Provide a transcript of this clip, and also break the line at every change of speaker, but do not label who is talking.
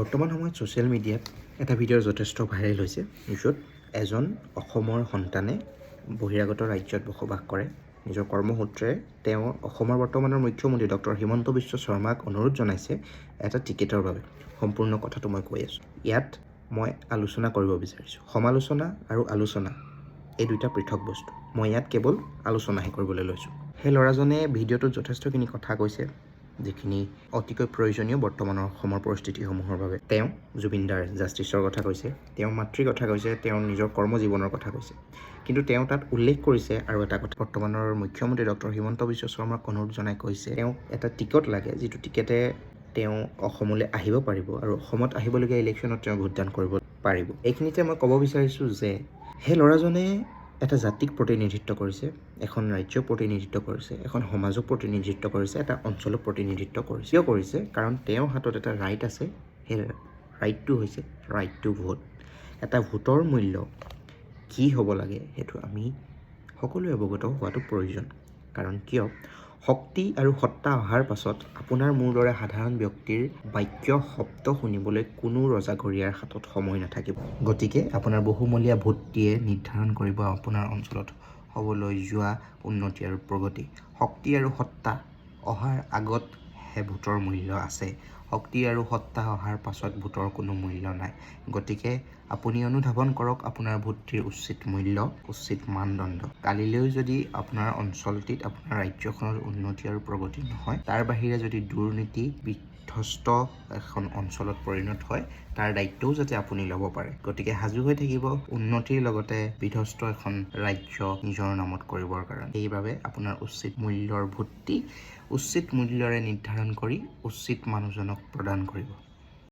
বৰ্তমান সময়ত ছ'চিয়েল মিডিয়াত এটা ভিডিঅ' যথেষ্ট ভাইৰেল হৈছে, য'ত এজন অসমৰ সন্তানে বহিৰাগত ৰাজ্যত বসবাস কৰে। নিজৰ কৰ্মসূত্ৰে তেওঁ অসমৰ বৰ্তমানৰ মুখ্যমন্ত্ৰী ডক্টৰ হিমন্ত বিশ্ব শৰ্মাক অনুৰোধ জনাইছে এটা টিকেটৰ বাবে। সম্পূৰ্ণ কথাটো মই কৈ আছোঁ। ইয়াত মই আলোচনা কৰিব বিচাৰিছোঁ। সমালোচনা আৰু আলোচনা এই দুটা পৃথক বস্তু। মই ইয়াত কেৱল আলোচনাহে কৰিবলৈ লৈছোঁ। সেই ল'ৰাজনে ভিডিঅ'টোত যথেষ্টখিনি কথা কৈছে, যিখিনি অতিকৈ প্ৰয়োজনীয় বৰ্তমানৰ অসমৰ পৰিস্থিতিসমূহৰ বাবে। তেওঁ জুবিনদাৰ জাষ্টিছৰ কথা কৈছে, তেওঁৰ মাতৃৰ কথা কৈছে, তেওঁৰ নিজৰ কৰ্মজীৱনৰ কথা কৈছে। কিন্তু তেওঁ তাত উল্লেখ কৰিছে আৰু এটা কথা, বৰ্তমানৰ মুখ্যমন্ত্ৰী ডক্টৰ হিমন্ত বিশ্ব শৰ্মাক অনুৰোধ জনাই কৈছে তেওঁ এটা টিকট লাগে, যিটো টিকেটে তেওঁ অসমলৈ আহিব পাৰিব আৰু অসমত আহিবলগীয়া ইলেকশ্যনত তেওঁ ভোটদান কৰিব পাৰিব। এইখিনিতে মই ক'ব বিচাৰিছোঁ যে সেই ল'ৰাজনে এটা জাতিক প্ৰতিনিধিত্ব কৰিছে, এখন ৰাজ্যক প্ৰতিনিধিত্ব কৰিছে, এখন সমাজক প্ৰতিনিধিত্ব কৰিছে, এটা অঞ্চলক প্ৰতিনিধিত্ব কৰিছে। কিয় কৰিছে? কাৰণ তেওঁৰ হাতত এটা ৰাইট আছে। সেই ৰাইটটো হৈছে ৰাইট টু ভোট। এটা ভোটৰ মূল্য কি হ'ব লাগে সেইটো আমি সকলোৱে অৱগত হোৱাটো প্ৰয়োজন। কাৰণ কিয়? শক্তি আৰু সত্তা অহাৰ পাছত আপোনাৰ মোৰ দৰে সাধাৰণ ব্যক্তিৰ বাক্য শব্দ শুনিবলৈ কোনো ৰজাঘৰীয়াৰ হাতত সময় নাথাকিব। গতিকে আপোনাৰ বহুমূলীয়া ভোটটিয়ে নিৰ্ধাৰণ কৰিব আপোনাৰ অঞ্চলত হ'বলৈ যোৱা উন্নতি আৰু প্ৰগতি। শক্তি আৰু সত্তা অহাৰ আগত হে ভোটৰ মূল্য আছে। শক্তি আৰু সত্তা অহাৰ পাছত ভোটৰ কোনো মূল্য নাই। গতিকে আপুনি অনুধাৱন কৰক আপোনাৰ ভোটটিৰ উচিত মূল্য, উচিত মানদণ্ড। কালিলৈও যদি আপোনাৰ অঞ্চলটিত, আপোনাৰ ৰাজ্যখনৰ উন্নতি আৰু প্ৰগতি নহয়, তাৰ বাহিৰে যদি দুৰ্নীতি বিধ্বস্ত এখন অঞ্চলত পৰিণত হয়, তাৰ দায়িত্বও যাতে আপুনি ল'ব পাৰে। গতিকে সাজু হৈ থাকিব উন্নতিৰ লগতে বিধ্বস্ত এখন ৰাজ্য নিজৰ নামত কৰিবৰ কাৰণে। সেইবাবে আপোনাৰ উচিত মূল্যৰ ভোটটি উচিত মূল্যৰে নিৰ্ধাৰণ কৰি উচিত মানুহজনক প্ৰদান কৰিব।